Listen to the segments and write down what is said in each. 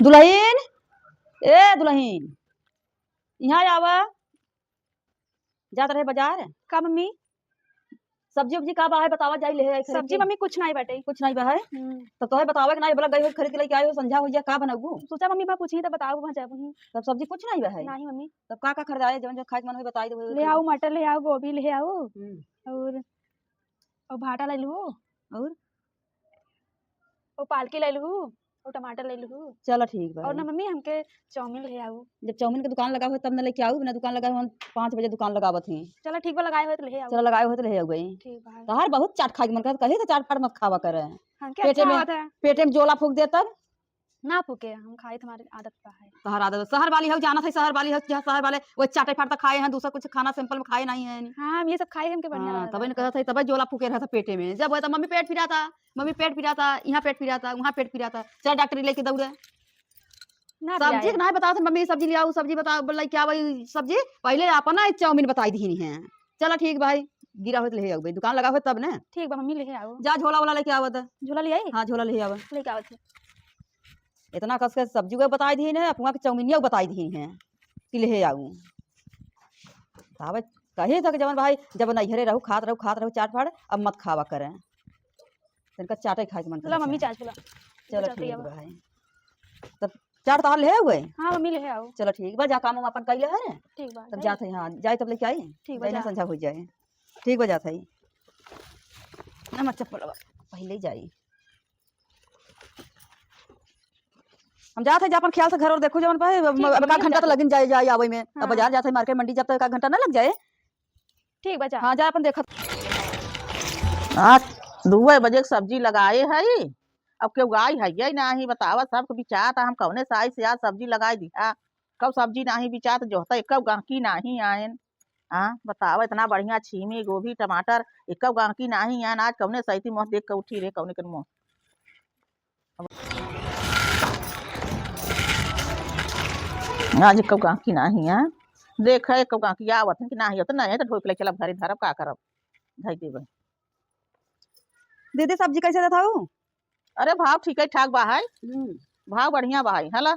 दुल्हन ए दुल्हन यहाँ आवा जात रहे बाजार का मम्मी सब्जी उब्जी का बा है बतावा जाई ले सब्जी मम्मी कुछ नहीं बाटे कुछ नहीं बा है तो तोहे बतावे कि नहीं बोला गई हो खरीद के लेके आयो संझा हो जा का बनाऊ सोचा मम्मी बा पूछी तो बताओ वहां जाबू तब सब्जी कुछ नहीं बा है नहीं मम्मी तब का खरीदाए जवन जो खाए के मन हो बताई दो ले आओ मटर ले आओ गोभी ले आओ और भाटा ले लू और पालकी ले लू और टमाटर ले लू। चलो ठीक बा। और ना मम्मी हमके चाउमीन ले आओ। जब चाउमीन की दुकान लगा हो तब न लेके आऊ ना दुकान लगा हो 5 बजे दुकान लगावत ही। चलो ठीक बा लगाए हो तो ले आओ। चलो लगाए हो तो ले आओ गई ठीक बा। तहार बहुत चाट खाए मन कर कहे तो चाट पाट मत खावा करे पेटे में जोला फूक दे तब ना फूके हम खाए तुम्हारी आदत का है। शहर आदत शहर वाली हो जाना था शहर वाली हो शहर वाले वो चाटे फाटा खाए हैं दूसरा कुछ खाना सिंपल में खाए नहीं है। हाँ हम ये सब खाए हमके बढ़िया तब ने कहा था तब जोला फूके रहा था पेटे में जब तो मम्मी पेट फिरा था मम्मी पेट फिरा था यहाँ पेट फिरा था वहाँ पेट फिरा था चल डॉक्टर लेके दौड़े सब्जी ना बताओ मम्मी सब्जी ले आओ सब्जी बताओ बोला क्या भाई सब्जी पहले अपना चाउमीन बताई दी है। चलो ठीक भाई गिरा हो तो ले आओ भाई दुकान लगा हो तब ना ठीक बा मम्मी ले आओ जा झोला वाला लेके आओ झोला ले आई हाँ झोला ले आओ लेके आओ इतना कस के सब्जी को बताई दी है अपना के चाउमीनिया बताई दी है कि ले आऊ तब कहे तक जवन भाई जब नैहरे रहू खात रहू चाट फाड़ अब मत खावा करें तनका चाटे खाए मन चलो मम्मी चाट चलो चलो ठीक भाई तब चाट तार ले हुए हाँ मम्मी ले आओ चलो ठीक बा जा काम हम अपन कइले है ठीक बा तब जात है हां जाए तब लेके आई ठीक बा संझा हो जाए ठीक बा जात है ना मत चप्पल पहले ही जाई हम जाते हैं अपन ख्याल से घर और देखो जवन पाए अब का घंटा तो लगिन जाए आवे में अब बाजार जाते हैं मार्केट मंडी जब तक का घंटा ना लग जाए ठीक बचा हां जा अपन देखत 2 बजे सब्जी लगाए है अब क्यों गाय है ये नहीं बतावा सब बिचात हम कौने साई से आज सब्जी लगाई दिया कब सब्जी नहीं बिचात जो होता एक गांकी नहीं आयन हाँ बतावा इतना बढ़िया छीमी गोभी टमाटर एक गांकी नहीं आयन आज कौने सही मुँह देख के उठी रे कौने कर मुँह आज एक गांकी नहीं है देख एक गांकी आवत कि नहीं होता नहीं तो ढोक ले चल घरे धरब का करब धई देबे दीदी सब्जी कैसे देता हूँ अरे भाव ठीक है ठाक बा है भाव बढ़िया बा है हला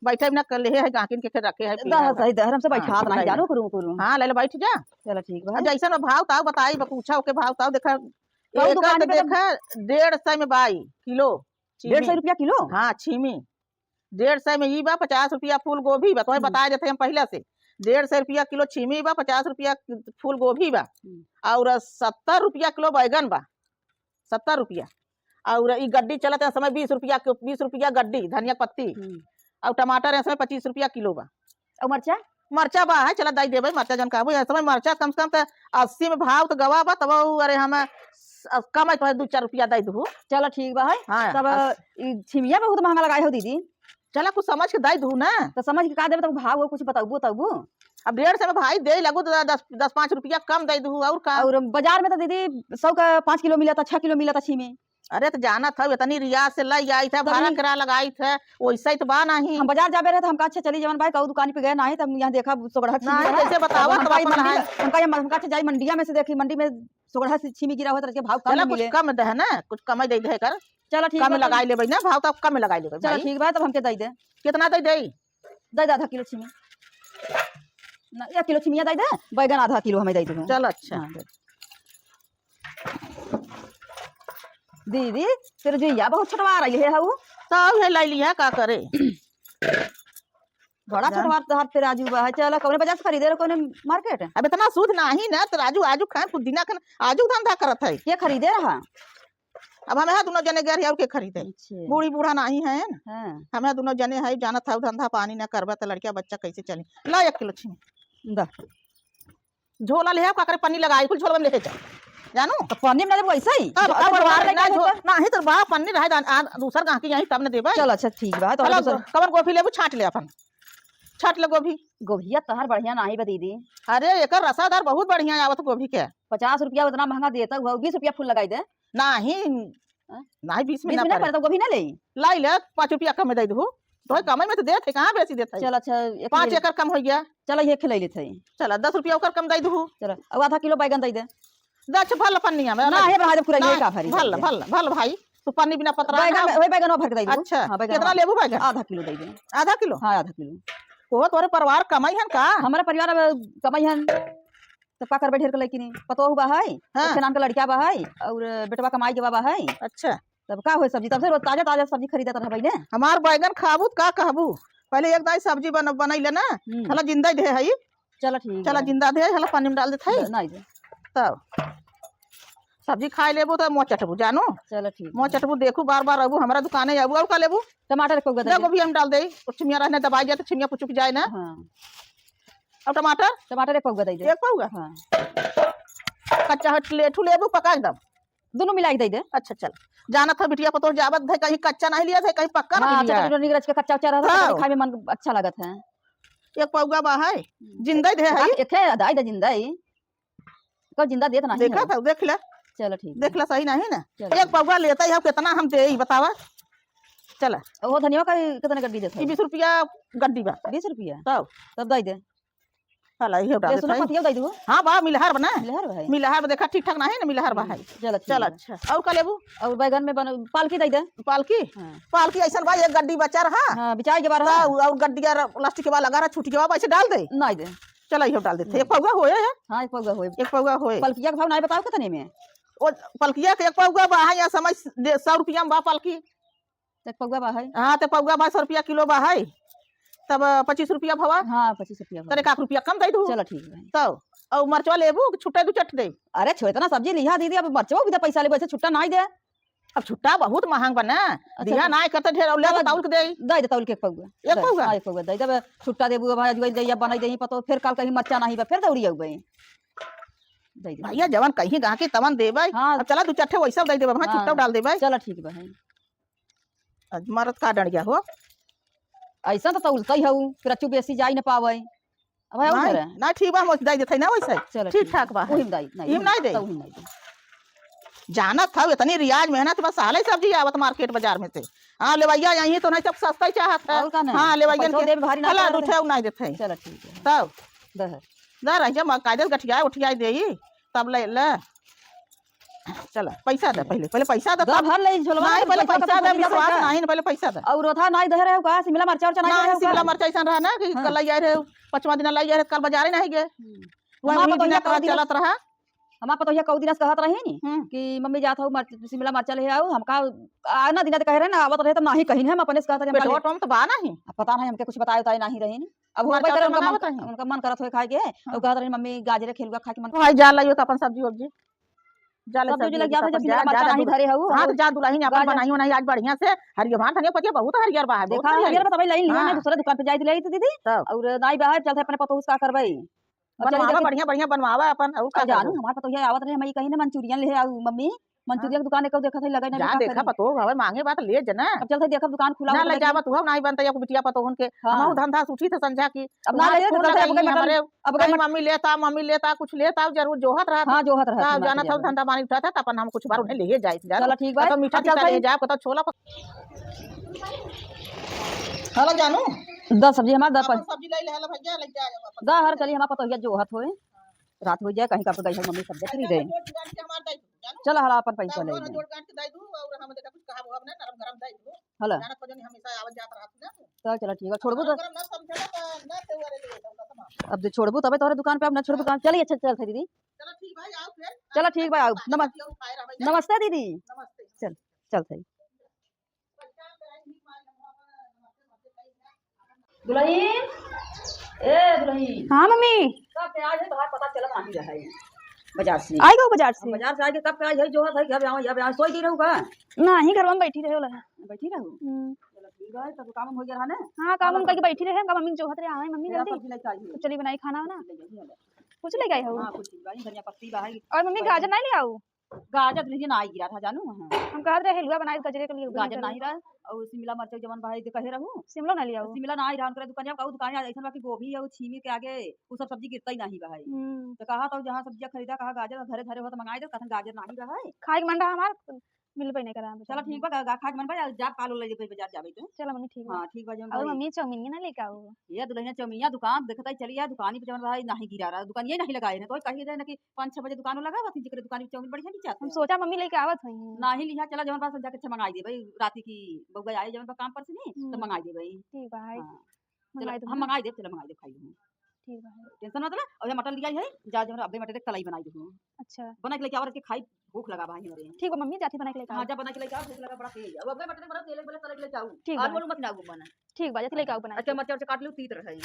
बैठे ना कर ले है गांकिन के रखे है सही धर्म से बैठा नहीं जानो करूं हां ले ले बैठ जा चलो ठीक बा जैसा भाव ताव बताई पूछा ओके भाव ताव देखा दुकान पे देखा 150 में बाई किलो 150 रुपया किलो हां छीमी 150 में ई बा 50 रुपया फूल गोभी बा तो बता देते हम पहले से 150 रुपया किलो छीमी बा 50 रुपया फूल गोभी बा और 70 रुपया किलो बैगन बा 70 रुपया और ई गड्डी चलत है समय 20 रुपया गड्डी धनिया पत्ती और टमाटर है समय 25 रुपया किलो बा और मरचा बा है चला दाई देबे मरचा जन कहबो समय मरचा कम से कम तो 80 में भाव तो गवा बा तब अरे हम कम है 2-4 रुपया दे दू चलो ठीक बा है हाँ, तब छिमिया बहुत महंगा लगाए हो दीदी चला कुछ समझ के दे दू ना तो समझ के का देबे तब भाव कुछ बताबू तब अब 150 में भाई दे लगू तो 10-5 रुपया कम दे दू और का और बाजार में तो दीदी 100 का 5 किलो मिला था 6 किलो मिला था छीमी अरे तो जाना था इतनी रियाज से लाई आई था भाड़ा करा लगाई था वैसा ही तो बा नहीं हम बाजार जाबे रहे तो हमका अच्छा चली जवन भाई कहू दुकान पे गए नहीं तो हम यहाँ देखा सुगढ़ा कैसे बतावा हमका अच्छा जाई मंडिया में से देखी मंडी में सुगढ़ा से छीमी गिरा हुआ था भाव कम मिले कम दे ना कुछ कम दे दे कर चलो ठीक कम लगाई लेबे ना भाव तो कम लगाई लेबे चलो ठीक बा तब हमके दे दे कितना दे दे आधा किलो छीमी ना 1 किलो छीमिया दे दे बैगन आधा किलो हमें दे दे चलो अच्छा दीदी तेरे जुइया बहुत छटवा रही है वो सब है लाई लिया का करे बड़ा छटवा तो तेरे आजू बा है चलो कौन बाजार से खरीदे कौन मार्केट अब इतना सूद नहीं ना तो आजू खाए पुदीना खान आजू धंधा करत है ये खरीदे रहा अब हमें दोनों जने गए और के खरीदे बूढ़ी बूढ़ा नहीं है हमें दोनों जने है जाना था धंधा पानी ना करबा तो लड़किया बच्चा कैसे चले ला 1 किलो छीमी झोला ले का करे पन्नी लगाई कुल झोला में लेके जा जानू तो पन्नी में देबो ऐसे ही नहीं तो बा पन्नी रहे दूसर गांकी यही तब ने देबे चल अच्छा ठीक बा तो कवन गोभी लेबू छाट ले अपन छाट ले गोभिया तहर बढ़िया नहीं बा दीदी अरे एकर रसादार बहुत बढ़िया आवत गोभी के 50 रुपया उतना महंगा देता 20 रुपया फूल लगाई दे नहीं 20 में ना पड़े तो गोभी ना ले लाई ले 5 रुपया कम दे दू तो कम में तो देते कहां बेसी देते चल अच्छा 5 एकड़ कम हो गया चलो ये खिलाई लेते चल 10 रुपया ओकर कम दे दू चलो अब आधा किलो बैगन दे दे दछ भल पन्निया में ना है भाई पूरा ये का भरी भल भाई तो पन्नी बिना पतरा बैगन वही बैगन भर के दे दो। अच्छा हाँ बैगन कितना लेबू बैगन? आधा किलो दे दे। आधा किलो? हाँ आधा किलो। वो तोरे परिवार कमाई है का? हमारा परिवार अब कमाई हन तो का कर बैठे लड़की नहीं पतो हुआ है। हाँ। नाम का लड़का बा है और बेटवा कमाई के बाबा है। अच्छा तब का हो सब्जी तब से रोज ताजा ताजा सब्जी खरीदत रह भाई ने। हमार बैगन खाबू का कहबू पहले एक दाई सब्जी बनैले ना हला जिंदा दे है। चलो ठीक चला जिंदा दे हला पानी में डाल देते है नहीं दे तब सब्जी खाई लेबू तो मुँह चटबू जानो। चलो ठीक मुँह चटबू देखू बार बार अबू हमारा दुकाने आबू और का लेबू? टमाटर को दे गोभी हम डाल दे छिमिया रहने दबाई जाए तो छिमिया पुचुक जाए ना। हाँ अब टमाटर टमाटर एक पौगा दे दे। एक पाऊगा? हाँ कच्चा हट लेठू लेबू पका एकदम? दोनों मिला के दे दे। अच्छा चल जाना था बिटिया पतोर जावत है कहीं कच्चा नहीं लिया था कहीं पक्का हाँ नहीं लिया। चटनी निगरज के कच्चा कच्चा रहता है खाए में मन अच्छा लगत है। एक पौगा बा है जिंदा दे है। एक है दाई दे जिंदा ही को जिंदा देत नहीं देखा था देख ले चलो ठीक देख ले सही नहीं ना। चलो। एक पौगा लेता है कितना हम दे बतावा चला। वो धनिया का कितने गड्डी देते 20 रुपया गड्डी बा 20 रुपया तब दे दे। हला ये डाल सुनो देते पतिया दे दो। हां बा मिलहर बना मिलहर भाई मिलहर देखा ठीक ठाक नहीं ना मिलहर बा है। चलो चल अच्छा और का लेबू? और बैगन में पालकी दे दे। पालकी हाँ पालकी ऐसा बा एक गड्डी बचा रहा हाँ बिचाई के बार और गड्डी प्लास्टिक के बा लगा रहा छुट्टी के बाद ऐसे डाल दे नहीं दे। चलो ये डाल देते। एक पौगा होए है? हाँ एक पौगा होए। एक पौगा होए। पलकिया का भाव नहीं बताओ कितने में? वो पलकिया के एक पौगा बा है या समझ 100 रुपया में बा पालकी। एक पौगा बा है। हाँ तो पौगा बा 100 रुपया किलो बा है तब 25 रुपया भवा। हाँ 25 रुपया तेरे 1 रुपया कम दे दू। चलो ठीक है। तब और मरचवा लेबू छुट्टा दू चट दे। अरे छोड़ इतना सब्जी लिया दीदी अब मरचो भी तो पैसा ले छुट्टा नहीं दे। अब छुट्टा बहुत महंग बना दिया ना करते ढेर और ले ताउल के दे दे दे तौल के एक पौगा। एक पौगा? हाँ एक पौगा दे जब छुट्टा देबू भाई आज दे या बनाई दे पतो फिर कल कहीं मरचा नहीं बा फिर दौड़ी आउबे दे दे। भैया जवन कहीं गाके तवन देबै। हाँ अब चला दू चट्ठे वैसा दे देबै हां छुट्टा डाल देबै। चलो ठीक बा है। मरद का डर गया हो ऐसा तो तौलता ही हूँ फिर अच्छू बेसी जाई न पावे अब है उधर ना ठीक बा मोच दे देथे ना वैसे चलो ठीक ठाक बा वही दाई नहीं इम नहीं दे तो नहीं दे। जानत था इतनी रियाज मेहनत बस साले सब्जी आवत मार्केट बाजार में से। हां लेवैया यहीं तो नहीं सब सस्ता ही चाहत है। और का नहीं हां लेवैया पैसों दे भी भारी ना हला पड़े। उठे नहीं देथे चलो ठीक है तब दे ना रह जा कायदे गठिया उठिया देई तब ले चला पैसा दे पहले पैसा दे दा भर ले झोलवा नहीं पहले पैसा दे विश्वास नहीं पहले पैसा दे। और रोथा नहीं दे रहे का शिमला मिर्च और नहीं नहीं शिमला मिर्च ऐसा रहा ना कि कल लाई जाए रहे 5वां दिन लाई जाए कल बाजार नहीं गए वही दिन का चलत रहा। हमार पतो ये कौ दिन से कहत रहे नी कि मम्मी जात हो शिमला मिर्च ले आओ हमका आना दिन कह रहे ना आवत रहे तो नहीं कहीं हम अपने से कहत रहे पेटवा टोम तो बा नहीं पता नहीं हमके कुछ बताए उताए नहीं रहे नी। अब हो भाई उनका मन करत हो खाए के और कहत रहे मम्मी गाजरे खेलुआ खा के मन भाई जा लाइयो तो अपन सब्जी वब्जी जा ले सब्जी लग जात जब शिमला मिर्च नहीं धरे हो। हां तो जा दुल्हन अपन बनाई बनाई आज बढ़िया से हरियर भात धनिया पतिया बहुत हरियर बा है देखा हरियर तो भाई लाइन लिया ना दूसरे दुकान पे जाई ले तो दीदी और नहीं बाहर चलते अपने पतो उसका करबई बनवावा बढ़िया बढ़िया बनवावा अपन और का जानू हमार पतो ये आवत रहे हम कहीं ना मंचूरियन ले आऊ मम्मी मंचूरियन की दुकान को देखा था लगे ना जा देखा पतो हवे मांगे बात ले जना अब चलते देखा दुकान खुला ना ले जावा तू नहीं बनता या बिटिया पतो उनके हम धंधा उठी थे संझा की अब ना ले हमारे अब कहीं मम्मी लेता कुछ लेता जरूर जोहत रहा। हां जोहत रहा जाना था धंधा पानी उठा था अपन हम कुछ बार उन्हें ले जाए चलो ठीक बा तो मीठा चलता ले जा पता छोला हेलो जानू 10 सब्जी हमार 10 सब्जी ले ले हेलो भैया ले जा दा हर चली हमार पतो ये जोहत होए रात हो जाए कहीं का गई है मम्मी सब्जी खरीदे चल हला अपन पैसा ले जोड़ काट के दे दूं और हम देखा कुछ कहा वो ना नरम गरम दे दूं हला जाना तो जनी हमेशा आवत जात रहत ना तो चलो ठीक है छोड़बू तो ना समझे ना ते वाले ले अब जो छोड़बू तबे तोरे दुकान पे अब ना छोड़बू दुकान चलिए अच्छा चल दीदी चलो ठीक भाई आओ फिर चलो ठीक भाई आओ नमस्ते दीदी नमस्ते चल चल सही दुल्हन ए दुल्हन हाँ मम्मी कब पे आज है बाहर पता चला नहीं रहा है बाजार से आई गो बाजार से आके कब पे आज है जो है अब यहाँ सोई दी रहूगा नहीं घर में बैठी रहे होला बैठी रहू चलो ठीक है तो काम हो गया ना। हाँ काम हम करके बैठी रहे मम्मी जो हत रहे आए मम्मी जल्दी तो चली बनाई खाना ना कुछ ले गए हो हां कुछ भाई धनिया पत्ती बाहर और मम्मी गाजर नहीं ले आऊ गाजर लीजिए ना आई गिरा था जानू हां हम कहत रहे हलवा बनाए गजरे के लिए गाजर नहीं रहा और शिमला मिर्च जवन भाई कहे रहू शिमला नहीं ले आऊ शिमला ना आई रहा उनके दुकान का दुकान ऐसा बाकी गोभी और छीमी के आगे वो सब सब्जी गिरता ही नहीं भाई तो कहा तो जहां सब्जियां खरीदा कहा गाजर घरे घरे हो तो मंगाई दो कथन गाजर नहीं रहा है खाए के मन रहा हमार मिलबे नहीं करा चलो ठीक बा गा खा के मन बा जा कालो ले जेबे बाजार जाबे तो चलो मम्मी ठीक बा हां ठीक बा जम और मम्मी चाउमीन ना लेके आओ ये दुल्हनिया चौमिया दुकान देखता ही चलिए दुकान पे जवन भाई नहीं गिरा रहा दुकान ये नहीं लगाए ना तो कही रहे ना कि 5-6 बजे दुकान लगा बस जिकर दुकान पे चौमिन बढ़िया नहीं हम चाहते सोचा मम्मी लेके आवत हई नहीं लिहा चला जवन पास जाके मंगाई दे भाई राती की बउआ आई जवन काम पर से नहीं तो मंगाई दे भाई ठीक बा है हां मंगाई दो हम मंगाई दे चला मंगाई दे खाई लूं ठीक बा है टेंशन मत ले और ये मटन लिया है जा जवन अबे मटन कलाई बनाई दू अच्छा बना के लेके आवर के खाई भूख लगा भाई हमारे ठीक बा मम्मी जाती बना के लेके आओ हां जा बना के लेके आओ भूख लगा बड़ा तेज अब अबे मटन बड़ा तेल बोले तले लेके आऊं ठीक और बा बोलू मत ना बना ठीक बा जाती लेके आओ बना अच्छा मरचा काट लूं तीत रहे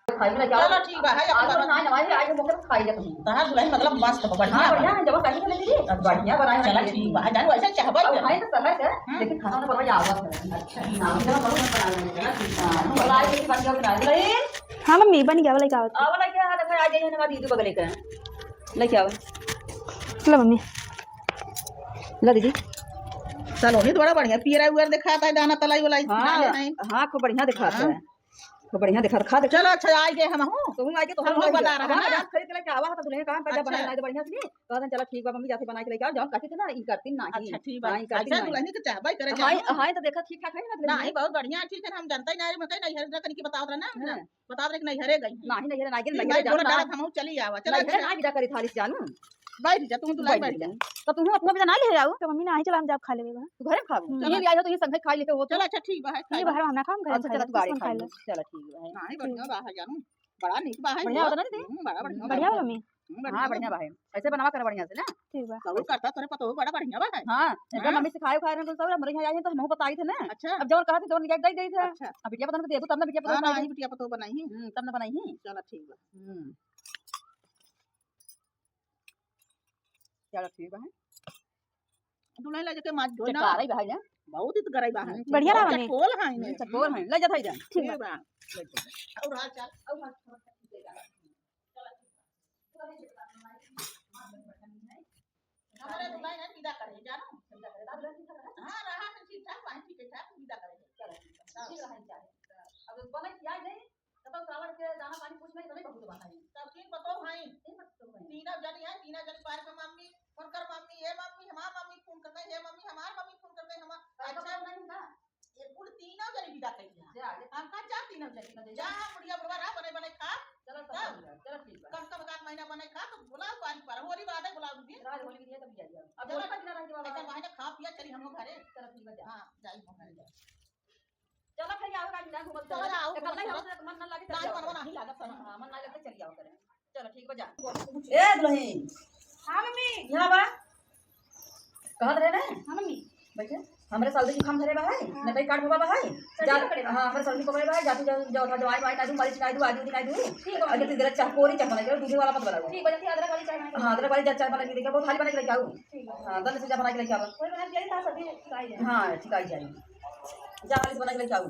खाई में लेके आओ चलो ठीक बा है आज ना नवाई आज मौके पे खाई ले कहीं तहां दुल्हन मतलब मस्त बढ़िया हां बढ़िया है जब कहीं ले लीजिए अब बढ़िया बनाए चला ठीक बा जानू ऐसा चाहबा अब खाए तो सहज है लेकिन खाना ना बनवा आवत है अच्छा नाम जब बड़ा बना लेंगे हां मलाई की बढ़िया बना ले हां मम्मी बन गया लेके आओ आवला क्या है देखो आ जाइए ना दीदी बगल के लेके आओ लो मम्मी ला दीदी चलो नहीं बड़ा बढ़िया पीरा उर दिखाता है दाना तलाई वाला हां हां खूब बढ़िया दिखाता है खूब बढ़िया दिखा खा दे चलो अच्छा आई गए हम हूं तुम आके तो हम लोग बता रहे हैं ना। खरीद के लेके आवा तो दुल्हन कहां पैदा अच्छा। बनाए ना तो बढ़िया से कहते चलो ठीक बा मम्मी जाते बना के लेके आओ जाओ कहती थी ना ई करती ना अच्छा ठीक बा ई करती अच्छा ना दुल्हन के चाहबा करे हां हां तो देखा ठीक ठाक है ना दुल्हन नहीं बहुत बढ़िया ठीक है हम जानते ही नहीं मैं कहीं नहीं हर कहीं की बताओ ना हाँ। बता दे कि नहीं हरे गई नहीं नहीं ना गिर नहीं नहीं बोला जाना डाला हम चली आवा चलो नहीं ना गिरा करी थाली से जानू बैठ जा तुम दुल्हन बैठ जा तो तुम अपना भी ना ले आओ तो मम्मी नहीं चला हम जाब खा लेबे बा तू घरे खाओ चलो। ये भी आयो तो ये संग खा लेके वो चलो अच्छा ठीक बा है ये बाहर हम ना खाम घर अच्छा चलो तू गाड़ी खा ले चलो ठीक है नहीं बढ़िया बा है जानू बड़ा नीक बा है बढ़िया होता ना दीदी बड़ा बढ़िया बढ़िया बा मम्मी हां बढ़िया बा है ऐसे बनवा कर बढ़िया से ना ठीक बा सब करता तोरे पता हो बड़ा बढ़िया बा है हां एकदम मम्मी सिखाए खाए रहे तो सब हमरे यहाँ आए तो हम बताई थे ना अच्छा अब जब कहा थे तो निकाल दे दी थे अच्छा अब बिटिया बता के देबो तब ना बिटिया हां बता नहीं बिटिया पतो बनाई तब ना बनाई चलो ठीक बा चलो ठीक है दुल्हन ले जाके माछ धोई ना चटका रही भाई ना बहुत ही गराई बा है बढ़िया रहा मम्मी खोल है ने चटकोर है ले जा भाई जान ठीक बा बा और हाल चाल हमारे दुल्हन है विदा करे जानो हां रहा है ठीक ठाक पानी ठीक ठाक विदा करे चलो ठीक रहा है अब बना किया नहीं तब सावर के दाना पानी पूछ नहीं तभी बहुत बात है सब तीन पतो भाई तीनों जनी है तीनों जनी पार में मम्मी फोन कर मम्मी हे मम्मी हमार मम्मी फोन कर गई हे मम्मी हमार मम्मी फोन कर गई हम अच्छा नहीं का ये पूरे तीनों जनी विदा कर दिया जा हम का जा तीनों जनी जा मुड़िया बुढ़वा रहा बने बने खा चलो चलो ठीक है कम कम का महीना बने खा तो बुलाओ पानी पर होली बात है बुलाओ दिन राज होली की तब जाइए अब चलो, बोल का दिन रह के ऐसा बाबा महीना खा पिया चली हम लोग घरे चलो ठीक है हां जाई हम घरे चलो फिर आओ गाड़ी ना घूमत चलो, आओ, कल नहीं घूमत हो मन ना लगे नहीं मनवा नहीं लागत हां मन ना लगते चली आओ करे चलो ठीक बजा ए दुल्हन हां मम्मी यहाँ बा कहाँ रहे ना हां मम्मी बैठे हमरे सर्दी जुकाम धरे बा है न कई कार्ड बाबा है जा हां हमरे सर्दी को बा है जाती जो था दवाई वाई कादू मरीज कादू आदू कादू ठीक है अगर तेरे चाह कोरी चाह बना के दूध वाला मत बनाओ ठीक बा जाती अदरक वाली चाय बना हां अदरक वाली चाय बना के देखो बहुत थाली बना के लेके आओ हां दल से जा बना के लेके आओ कोई बना दिया था सभी खाई जाए हां ठीक आई जाएगी जा वाली बना के लेके आओ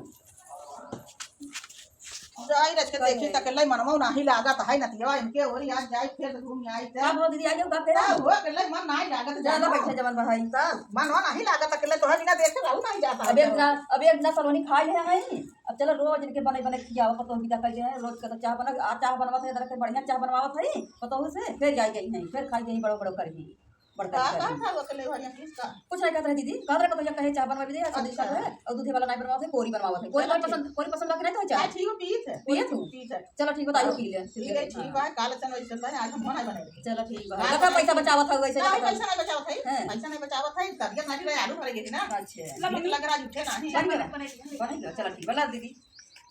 जाई रच के देखी तक ले मनवा नहीं लागत है नतिया इनके और आज जाई फिर घूम आई अब हो दीदी आ जाओ का फिर हुआ के ले मन नहीं लागत ज्यादा बैठे जवान भाई मनवा नहीं लागत के ले तोहर बिना देखे रहू नहीं जाता अब एक ना सलोनी खा ले हैं अब चलो रोज इनके बने बने खियावा पतो विदा कर दे रोज का चाह बना आ चाह बनवात है इधर के बढ़िया चाह बनवावत है पतो से फिर जाई गई है फिर खाई गई बड़ो बड़ो करही बड़का का था वो के ले हरिया किसका कुछ नहीं कहते रहे दीदी कह रहे को तो ये कहे चाह बनवा भी दे शादी कर है और दूधे वाला नहीं बनवाते कोरी बनवावत है कोई पसंद लगे नहीं तो चाह ठीक पीत है पिए तू पीत है चलो ठीक बताइयो पी ले ठीक है ठीक है काल चल वैसे चल आज हम नहीं बने चलो ठीक है लगा पैसा बचावत है वैसे नहीं पैसा नहीं बचावत है पैसा नहीं बचावत है तबियत नहीं रहे आलू भरेगी ना अच्छा नीक लग रहा उठे नहीं बनेगा चलो ठीक बना दीदी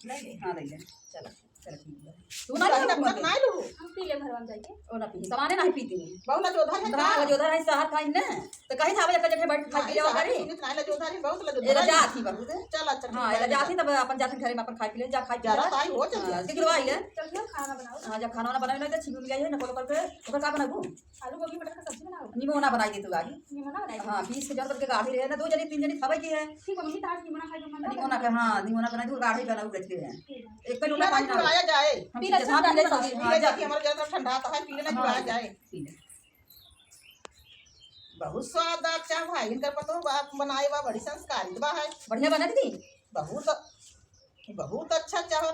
ले ले हां ले ले चलो चलो ठीक है तू नहीं लू हम पी ले भरवा जाके ओ ना पी सामाने नहीं पीती बहुत जोधा है हां जो उधर है शहर खाई ना तो कहीं था एक जगह बैठ खा के जाओ करी नहीं ले जोधा है बहुत ले एला जाती बहुत चल अच्छा हां एला जाती तब अपन जाते घर में अपन खाई पी ले जा खाई ज्यादा ताई हो चल सिखलवाई ले चलिए खाना बनाओ हां जब खाना बनावे ना तो छिप गई है ना कोल करके ओकर का बनाबू आलू गोभी मटर का सब्जी बनाओ निमोना बनाई दे तू गाड़ी निमोना बनाई हां 20 के जन के गाड़ी रहे ना दो जनी तीन जनी खावे की है ठीक है मम्मी ताज निमोना खाई तो मन निमोना के हां निमोना बना दू गाड़ी बनाऊ रखते हैं एक पीला लोटा पानी पानी आया जाए हम पीले हां पीले सब्जी हां जा कि हमारे ज्यादा ठंडा आता है पीले ना आया जाए पीले बहुत स्वाद अच्छा भाई इनका पतो बाप बनाए बा बड़ी संस्कारित बा है बढ़िया बना दी बहुत बहुत अच्छा चाह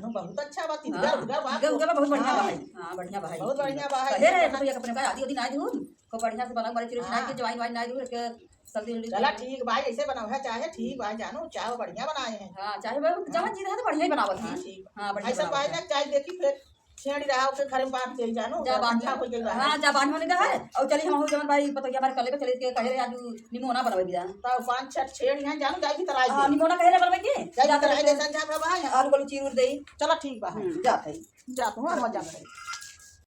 बहुत अच्छा बात इधर उधर बात उधर उधर बहुत बढ़िया भाई। हां बढ़िया भाई, बहुत बढ़िया बात कहे रे तो ये अपने का आदि ओदी ना दूं को बढ़िया से बना बड़ी चिरो ना के जवाइन वाइन ना दूं के जल्दी जल्दी। चला ठीक भाई, ऐसे बनाओ है चाहे ठीक भाई, जानू चाय बढ़िया बनाए हैं। हां चाहे भाई जवन चीज है तो बढ़िया ही बनावत है। ठीक हां बढ़िया ऐसा भाई ना चाय देखी फिर छेड़ी रहा के घर में बात दे जानू जा बांध अच्छा हो गई बा। हां जा बांध होने का है और चली हम हो जवन भाई पतो हमारे कले पे चले के कहे रे आज निमोना बनवे दिया। तो 5-6 छेड़ी हैं जानू जाई की तरह हां निमोना कहे रे बनवे के जाई तरह दे संजा भाई आलू बलू चीर दे। चलो ठीक बा जाते जा तू मजा करे।